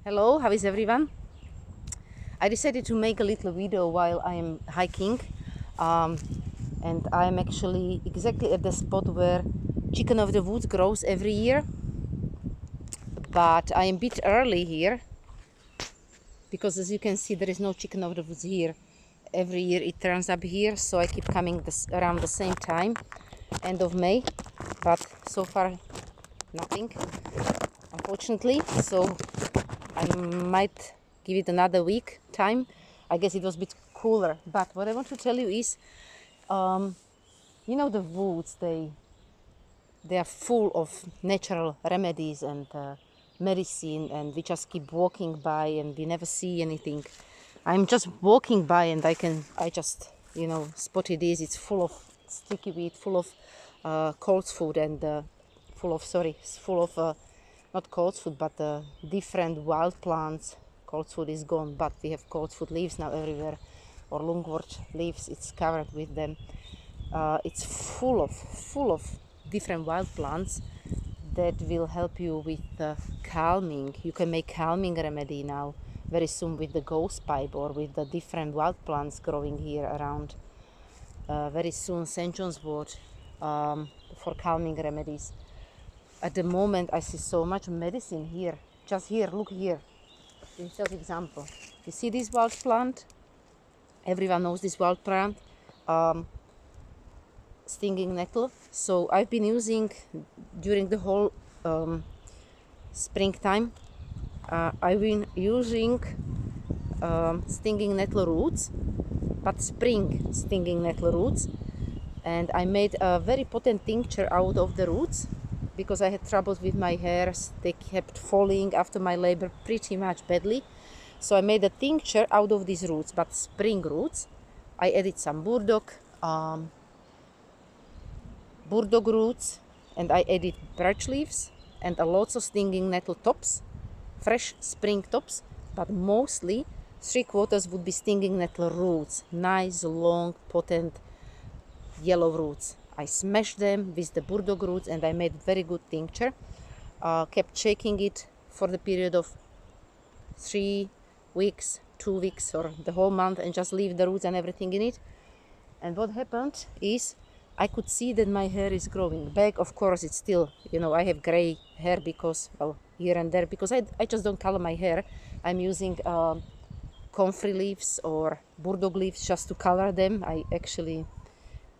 Hello, how is everyone? I decided to make a little video while I am hiking, and I'm actually exactly at the spot where chicken of the woods grows every year, but I am a bit early here because, as you can see, there is no chicken of the woods here. Every year it turns up here, so I keep coming around the same time, end of May, but so far nothing, unfortunately. So I might give it another week time. I guess it was a bit cooler. But what I want to tell you is, the woods, they are full of natural remedies and medicine, and we just keep walking by and we never see anything. I'm just walking by and I just spotted this. It's full of sticky weed, full of cold food, and full of not cold food, but different wild plants. Cold food is gone, but we have cold food leaves now everywhere, or lungwort leaves. It's covered with them. It's full of different wild plants that will help you with calming. You can make calming remedy now very soon with the ghost pipe or with the different wild plants growing here around. Very soon St. John's wort for calming remedies. At the moment I see so much medicine here. Just here, look here. This is example. You see this wild plant? Everyone knows this wild plant. Stinging nettle. So I've been using during the whole springtime. I've been using stinging nettle roots, but spring stinging nettle roots, and I made a very potent tincture out of the roots because I had troubles with my hairs. They kept falling after my labor pretty much badly. So I made a tincture out of these roots, but spring roots. I added some burdock roots, and I added birch leaves and lots of stinging nettle tops, fresh spring tops, but mostly 3/4 would be stinging nettle roots, nice long potent yellow roots. I smashed them with the burdock roots and I made very good tincture. Kept shaking it for the period of 3 weeks, 2 weeks, or the whole month, and just leave the roots and everything in it. And what happened is I could see that my hair is growing back. Of course, it's still, I have gray hair because, well, here and there, because I just don't color my hair. I'm using comfrey leaves or burdock leaves just to color them. I actually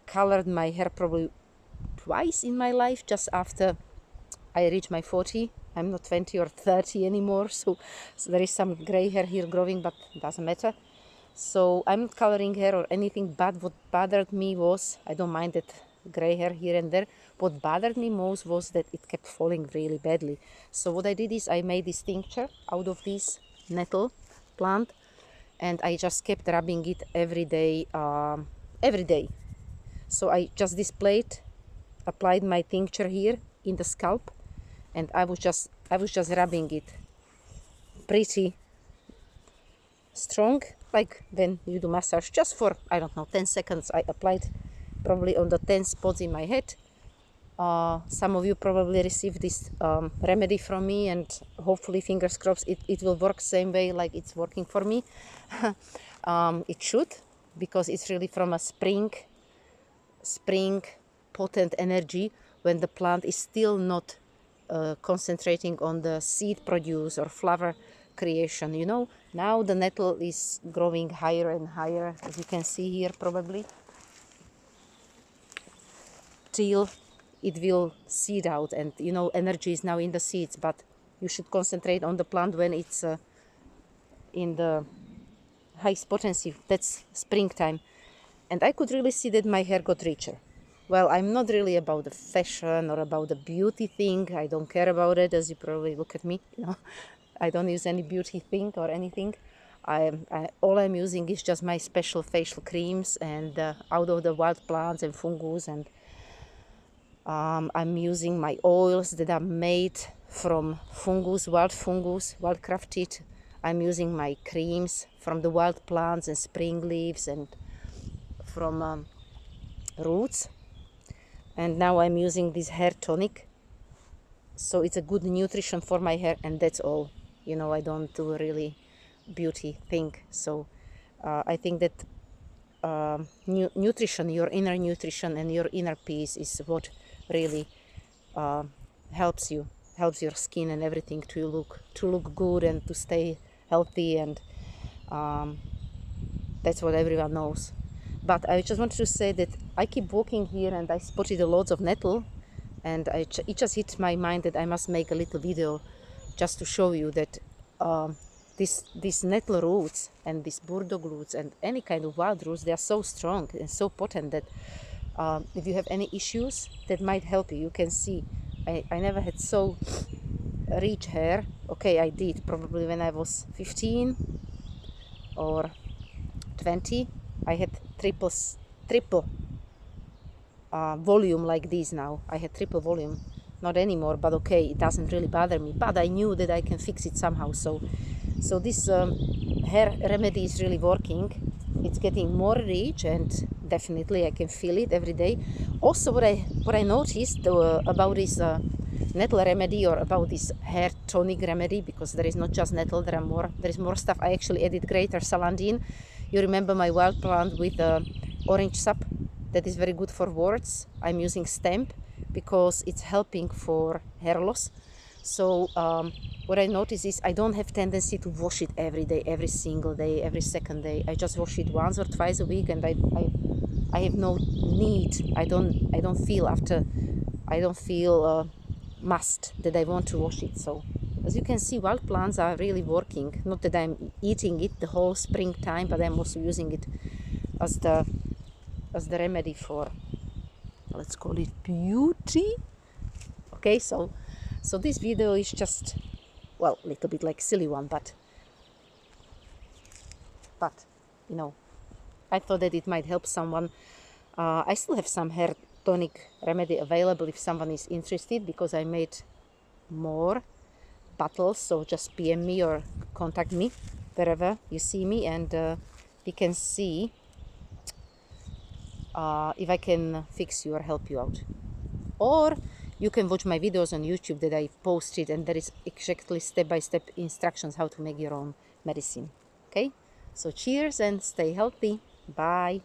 colored my hair probably twice in my life, just after I reached my 40. I'm not 20 or 30 anymore, so there is some gray hair here growing, but it doesn't matter. So I'm not coloring hair or anything, but what bothered me was, I don't mind that gray hair here and there, what bothered me most was that it kept falling really badly. So what I did is I made this tincture out of this nettle plant, and I just kept rubbing it every day. So I just applied my tincture here in the scalp, and I was just rubbing it pretty strong, like when you do massage, just for, I don't know, 10 seconds. I applied probably on the 10 spots in my head. Some of you probably received this remedy from me, and hopefully, fingers crossed, it will work same way like it's working for me. It should, because it's really from a spring potent energy when the plant is still not concentrating on the seed produce or flower creation. Now the nettle is growing higher and higher, as you can see here probably, till it will seed out, and energy is now in the seeds, but you should concentrate on the plant when it's in the highest potency. That's springtime. And I could really see that my hair got richer. Well, I'm not really about the fashion or about the beauty thing. I don't care about it, as you probably look at me. I don't use any beauty thing or anything. All I'm using is just my special facial creams and out of the wild plants and fungus, and I'm using my oils that are made from fungus, wild crafted. I'm using my creams from the wild plants and spring leaves and from roots. And now I'm using this hair tonic, so it's a good nutrition for my hair, and that's all. You know, I don't do a really beauty thing. So I think that nutrition, your inner nutrition and your inner peace is what really helps you, helps your skin and everything to look good and to stay healthy, and that's what everyone knows. But I just wanted to say that I keep walking here and I spotted a lots of nettle, and it just hit my mind that I must make a little video just to show you that these nettle roots and these burdock roots and any kind of wild roots, they are so strong and so potent that if you have any issues, that might help you. You can see I never had so rich hair. Okay, I did probably when I was 15 or 20. I had triple volume like this now. I had triple volume, not anymore, but okay, it doesn't really bother me. But I knew that I can fix it somehow. So this hair remedy is really working. It's getting more rich, and definitely I can feel it every day. Also, what I noticed about this nettle remedy, or about this hair tonic remedy, because there is not just nettle, there is more stuff. I actually added greater salandine. You remember my wild plant with orange sap? That is very good for warts. I'm using stamp because it's helping for hair loss. So what I notice is I don't have tendency to wash it every day, every single day, every second day. I just wash it once or twice a week, and I have no need. I don't feel must that I want to wash it. So as you can see, wild plants are really working. Not that I'm eating it the whole springtime, but I'm also using it as the remedy for, let's call it, beauty. Okay, so this video is just, well, a little bit like silly one, but you know, I thought that it might help someone. I still have some hair tonic remedy available if someone is interested, because I made more bottles. So just PM me or contact me wherever you see me, and we can see if I can fix you or help you out. Or you can watch my videos on YouTube that I posted, and there is exactly step-by-step instructions how to make your own medicine. Okay, so cheers and stay healthy. Bye.